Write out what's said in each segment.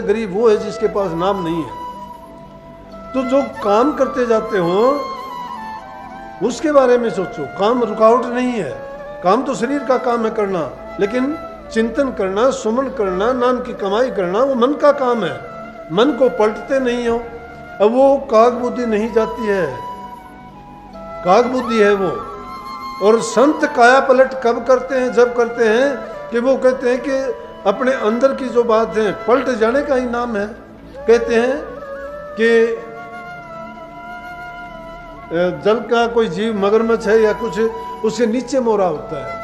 गरीब वो है जिसके पास नाम नहीं है। तो जो काम करते जाते हो उसके बारे में सोचो। काम रुकावट नहीं है, काम तो शरीर का काम है करना, लेकिन चिंतन करना, सुमन करना, नाम की कमाई करना वो मन का काम है। मन को पलटते नहीं हो, अब वो काग बुद्धि नहीं जाती है, काग बुद्धि है वो। और संत काया पलट कब करते हैं? जब करते हैं कि वो कहते हैं कि अपने अंदर की जो बात है पलट जाने का ही नाम है। कहते हैं कि जल का कोई जीव मगरमच्छ है या कुछ, उसके नीचे मोरा होता है,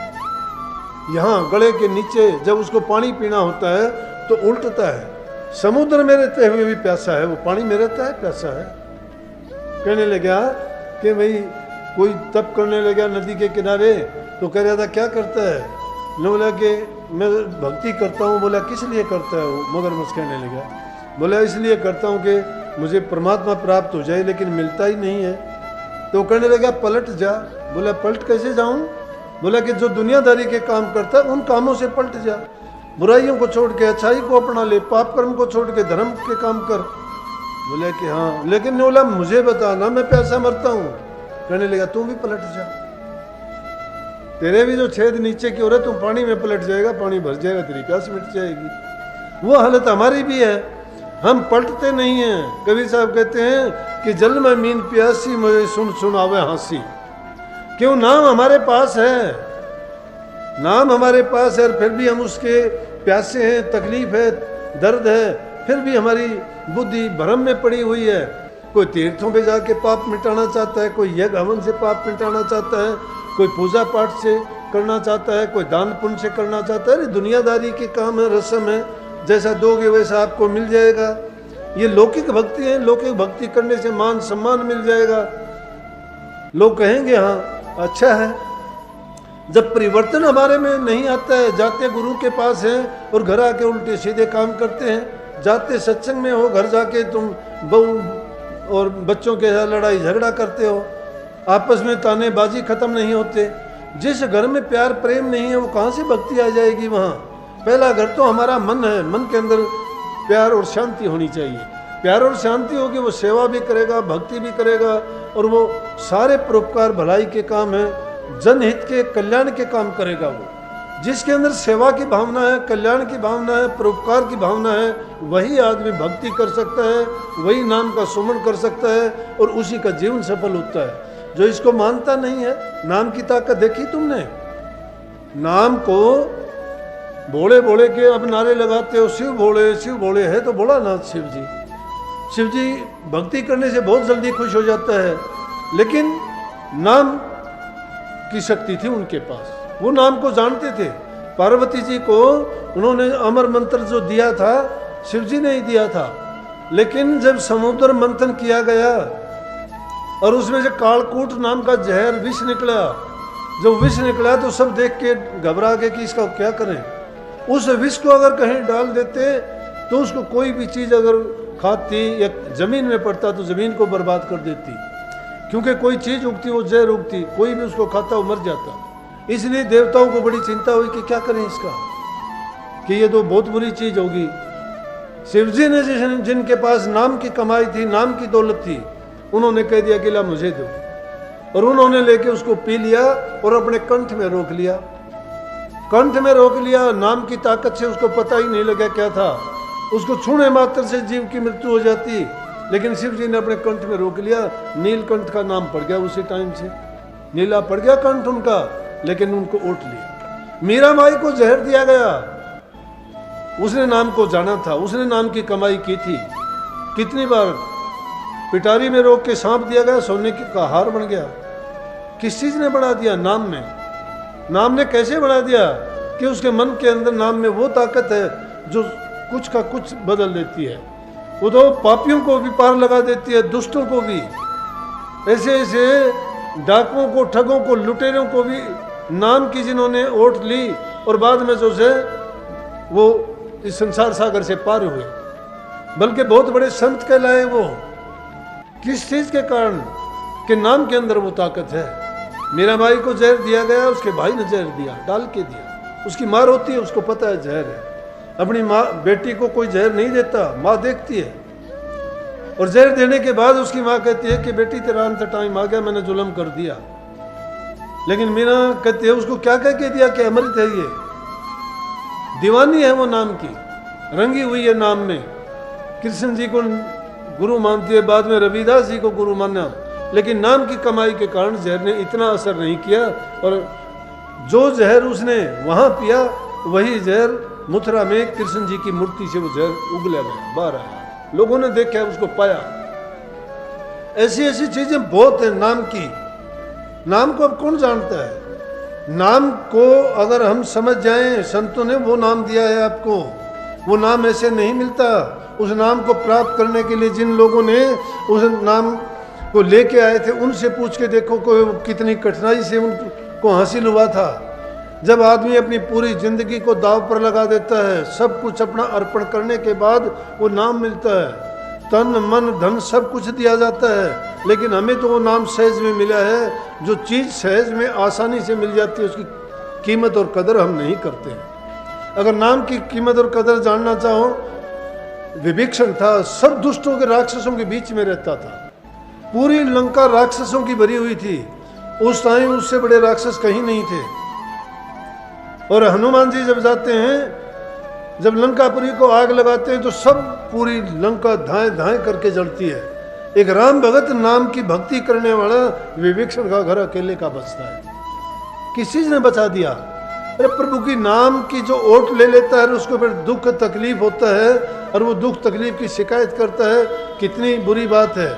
यहाँ गले के नीचे जब उसको पानी पीना होता है तो उल्टता है। समुद्र में रहते हुए भी प्यासा है, वो पानी में रहता है प्यासा है। कहने लगा कि भाई कोई तप करने लगा नदी के किनारे, तो कह रहा था क्या करता है? ने बोला कि मैं भक्ति करता हूँ। बोला किस लिए करता है? वो मगरमच्छ कहने लगा, बोला इसलिए करता हूँ कि मुझे परमात्मा प्राप्त हो जाए, लेकिन मिलता ही नहीं है। तो कहने लगा पलट जा। बोला पलट कैसे जाऊँ? बोला कि जो दुनियादारी के काम करता है उन कामों से पलट जा, बुराइयों को छोड़ के अच्छाई को अपना ले, पाप कर्म को छोड़ के धर्म के काम कर। बोले कि हाँ, लेकिन बोला मुझे बताना, मैं प्यासा मरता हूँ। कहने लगा तू भी पलट जा, तेरे भी जो छेद नीचे की ओर है, तू पानी में पलट जाएगा, पानी भर जाएगा, तेरी प्यास मिट जाएगी। वो हालत हमारी भी है, हम पलटते नहीं हैं। कबीर साहब कहते हैं कि जल में मीन प्यासी, मुझे सुन सुनावे हंसी। क्यों? नाम हमारे पास है, नाम हमारे पास है, और फिर भी हम उसके प्यासे हैं, तकलीफ है, दर्द है, फिर भी हमारी बुद्धि भ्रम में पड़ी हुई है। कोई तीर्थों पे जाके पाप मिटाना चाहता है, कोई यज्ञ हवन से पाप मिटाना चाहता है, कोई पूजा पाठ से करना चाहता है, कोई दान पुण्य से करना चाहता है। दुनियादारी के काम है, रस्म है, जैसा दोगे वैसा आपको मिल जाएगा। ये लौकिक भक्ति है, लौकिक भक्ति करने से मान सम्मान मिल जाएगा, लोग कहेंगे हाँ अच्छा है। जब परिवर्तन हमारे में नहीं आता है, जाते गुरु के पास हैं और घर आके उल्टे सीधे काम करते हैं, जाते सत्संग में हो, घर जाके तुम बहू और बच्चों के साथ लड़ाई झगड़ा करते हो, आपस में तानेबाजी खत्म नहीं होते। जिस घर में प्यार प्रेम नहीं है वो कहाँ से भक्ति आ जाएगी? वहाँ पहला घर तो हमारा मन है, मन के अंदर प्यार और शांति होनी चाहिए। प्यार और शांति होगी, वो सेवा भी करेगा, भक्ति भी करेगा, और वो सारे परोपकार भलाई के काम है, जनहित के कल्याण के काम करेगा। वो जिसके अंदर सेवा की भावना है, कल्याण की भावना है, परोपकार की भावना है, वही आदमी भक्ति कर सकता है, वही नाम का सुमन कर सकता है, और उसी का जीवन सफल होता है। जो इसको मानता नहीं है, नाम की ताकत देखी तुमने? नाम को भोले भोले के अब नारे लगाते हो, शिव भोले है तो भोलानाथ शिव जी। शिव जी भक्ति करने से बहुत जल्दी खुश हो जाता है, लेकिन नाम की शक्ति थी उनके पास, वो नाम को जानते थे। पार्वती जी को उन्होंने अमर मंत्र जो दिया था शिव जी ने ही दिया था, लेकिन जब समुद्र मंथन किया गया और उसमें से कालकूट नाम का जहर विष निकला, जब विष निकला तो सब देख के घबरा गए कि इसका क्या करें। उस विष को अगर कहीं डाल देते तो उसको कोई भी चीज़ अगर खाती या जमीन में पड़ता तो जमीन को बर्बाद कर देती, क्योंकि कोई चीज़ उगती वो जहर उगती, कोई भी उसको खाता वो मर जाता। इसलिए देवताओं को बड़ी चिंता हुई कि क्या करें इसका, कि ये तो बहुत बुरी चीज़ होगी। शिवजी ने जिनके पास नाम की कमाई थी, नाम की दौलत थी, उन्होंने कह दिया कि ला मुझे दो, और उन्होंने लेके उसको पी लिया और अपने कंठ में रोक लिया। कंठ में रोक लिया, नाम की ताकत से उसको पता ही नहीं लगा क्या था, उसको छूने मात्र से जीव की मृत्यु हो जाती, लेकिन शिव जी ने अपने कंठ में रोक लिया। नीलकंठ का नाम पड़ गया उसी टाइम से, नीला पड़ गया कंठ उनका, लेकिन उनको ओट लिया। मीराबाई को जहर दिया गया, उसने नाम को जाना था, उसने नाम की कमाई की थी। कितनी बार पिटारी में रोक के सांप दिया गया, सोने का हार बन गया। किस चीज ने बढ़ा दिया? नाम में। नाम ने कैसे बढ़ा दिया कि उसके मन के अंदर नाम में वो ताकत है जो कुछ का कुछ बदल देती है। वो तो पापियों को भी पार लगा देती है, दुष्टों को भी। ऐसे ऐसे डाकुओं को, ठगों को, लुटेरों को भी नाम की जिन्होंने ओट ली और बाद में जो से वो इस संसार सागर से पार हुए, बल्कि बहुत बड़े संत कहलाए। वो किस चीज के कारण? कि नाम के अंदर वो ताकत है। मीराबाई को जहर दिया गया, उसके भाई ने जहर दिया, डाल के दिया। उसकी माँ रोती है, उसको पता है जहर है, अपनी माँ बेटी को कोई जहर नहीं देता, माँ देखती है। और जहर देने के बाद उसकी माँ कहती है कि बेटी तेरा अंत टाइम आ गया, मैंने जुल्म कर दिया। लेकिन मीना कहती है उसको क्या कह के दिया कि अमृत है, ये दीवानी है वो नाम की, रंगी हुई है नाम में। कृष्ण जी को गुरु मानती है, बाद में रविदास जी को गुरु माना, लेकिन नाम की कमाई के कारण जहर ने इतना असर नहीं किया। और जो जहर उसने वहां पिया वही जहर मथुरा में कृष्ण जी की मूर्ति से वो जहर उगला गया, बाहर आया, लोगों ने देखा, उसको पाया। ऐसी ऐसी चीजें बहुत है नाम की। नाम को अब कौन जानता है? नाम को अगर हम समझ जाएं, संतों ने वो नाम दिया है आपको, वो नाम ऐसे नहीं मिलता। उस नाम को प्राप्त करने के लिए जिन लोगों ने उस नाम को लेके आए थे उनसे पूछ के देखो को कितनी कठिनाई से उनको हासिल हुआ था। जब आदमी अपनी पूरी जिंदगी को दाव पर लगा देता है, सब कुछ अपना अर्पण करने के बाद वो नाम मिलता है, तन मन धन सब कुछ दिया जाता है। लेकिन हमें तो वो नाम सहज में मिला है। जो चीज़ सहज में आसानी से मिल जाती है उसकी कीमत और कदर हम नहीं करते हैं। अगर नाम की कीमत और कदर जानना चाहो, विभीषण था, सब दुष्टों के राक्षसों के बीच में रहता था, पूरी लंका राक्षसों की भरी हुई थी, उस टाइम उससे बड़े राक्षस कहीं नहीं थे। और हनुमान जी जब जाते हैं, जब लंकापुरी को आग लगाते हैं तो सब पूरी लंका धाए धाए करके जलती है। एक राम भगत नाम की भक्ति करने वाला विभीषण का घर अकेले का बचता है। किस चीज ने बचा दिया? अरे प्रभु की नाम की जो ओट ले लेता है उसको फिर दुख तकलीफ होता है और वो दुख तकलीफ की शिकायत करता है, कितनी बुरी बात है।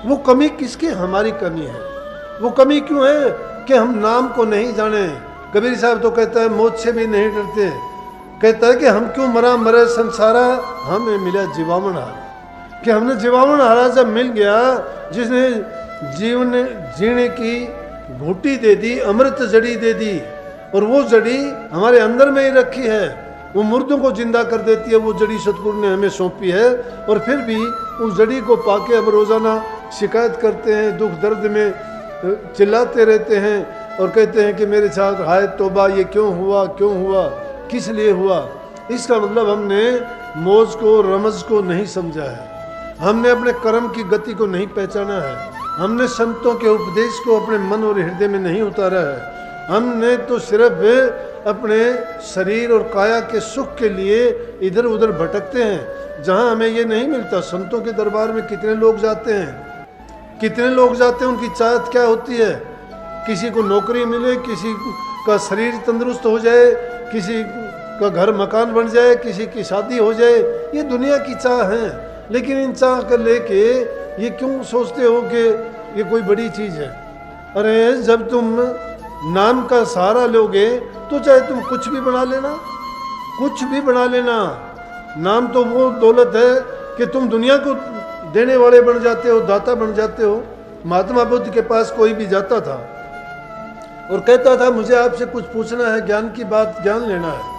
वो कमी किसकी? हमारी कमी है। वो कमी क्यों है कि हम नाम को नहीं जाने। कबीर साहब तो कहता है मौत से भी नहीं डरते, कहता है कि हम क्यों मरा मरे संसारा, हमें मिला जीवामण हारा। कि हमने जीवामण हारा जब मिल गया, जिसने जीवन जीने की घूटी दे दी, अमृत जड़ी दे दी, और वो जड़ी हमारे अंदर में ही रखी है, वो मुर्दों को जिंदा कर देती है। वो जड़ी सतगुरु ने हमें सौंपी है, और फिर भी उस जड़ी को पाके अब रोजाना शिकायत करते हैं, दुख दर्द में चिल्लाते रहते हैं और कहते हैं कि मेरे साथ हाय तौबा, ये क्यों हुआ, क्यों हुआ, किस लिए हुआ। इसका मतलब हमने मौज को, रमज को नहीं समझा है, हमने अपने कर्म की गति को नहीं पहचाना है, हमने संतों के उपदेश को अपने मन और हृदय में नहीं उतारा है। हमने तो सिर्फ अपने शरीर और काया के सुख के लिए इधर उधर भटकते हैं, जहाँ हमें ये नहीं मिलता। संतों के दरबार में कितने लोग जाते हैं, कितने लोग जाते हैं, उनकी चाहत क्या होती है? किसी को नौकरी मिले, किसी का शरीर तंदुरुस्त हो जाए, किसी का घर मकान बन जाए, किसी की शादी हो जाए, ये दुनिया की चाह है। लेकिन इन चाह कर लेके ये क्यों सोचते हो कि ये कोई बड़ी चीज़ है? अरे जब तुम नाम का सहारा लोगे तो चाहे तुम कुछ भी बना लेना, कुछ भी बना लेना। नाम तो वो दौलत है कि तुम दुनिया को देने वाले बन जाते हो, दाता बन जाते हो। महात्मा बुद्ध के पास कोई भी जाता था और कहता था मुझे आपसे कुछ पूछना है, ज्ञान की बात, ज्ञान लेना है।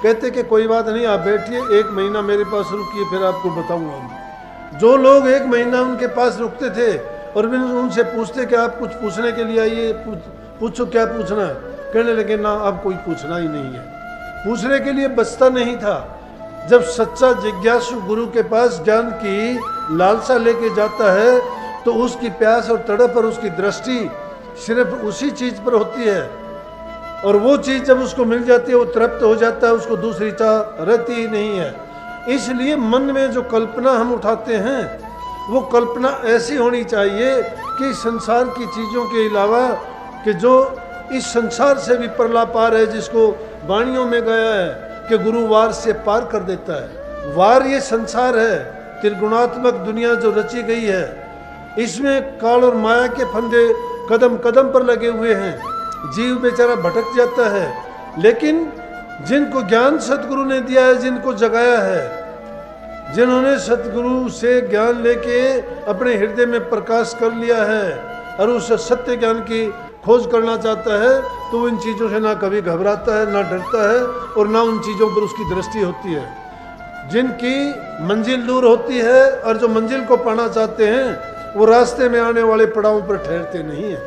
कहते कि कोई बात नहीं, आप बैठिए, 1 महीना मेरे पास रुकिए, फिर आपको बताऊंगा। जो लोग 1 महीना उनके पास रुकते थे और फिर उनसे पूछते कि आप कुछ पूछने के लिए आइए, पूछो क्या पूछना है, कहने लगे ना अब कोई पूछना ही नहीं है। पूछने के लिए बचता नहीं था। जब सच्चा जिज्ञासु गुरु के पास ज्ञान की लालसा लेके जाता है तो उसकी प्यास और तड़प और उसकी दृष्टि सिर्फ उसी चीज पर होती है, और वो चीज जब उसको मिल जाती है वो तृप्त हो जाता है, उसको दूसरी चाह रहती ही नहीं है। इसलिए मन में जो कल्पना हम उठाते हैं वो कल्पना ऐसी होनी चाहिए कि संसार की चीज़ों के अलावा, कि जो इस संसार से भी परला पार है, जिसको वाणियों में गया है कि गुरु वार से पार कर देता है। वार ये संसार है, त्रिगुणात्मक दुनिया जो रची गई है, इसमें काल और माया के फंदे कदम कदम पर लगे हुए हैं। जीव बेचारा भटक जाता है, लेकिन जिनको ज्ञान सतगुरु ने दिया है, जिनको जगाया है, जिन्होंने सतगुरु से ज्ञान लेके अपने हृदय में प्रकाश कर लिया है और उस सत्य ज्ञान की खोज करना चाहता है, तो वो इन चीज़ों से ना कभी घबराता है, ना डरता है, और ना उन चीज़ों पर उसकी दृष्टि होती है। जिनकी मंजिल दूर होती है और जो मंजिल को पाना चाहते हैं, वो रास्ते में आने वाले पड़ावों पर ठहरते नहीं हैं।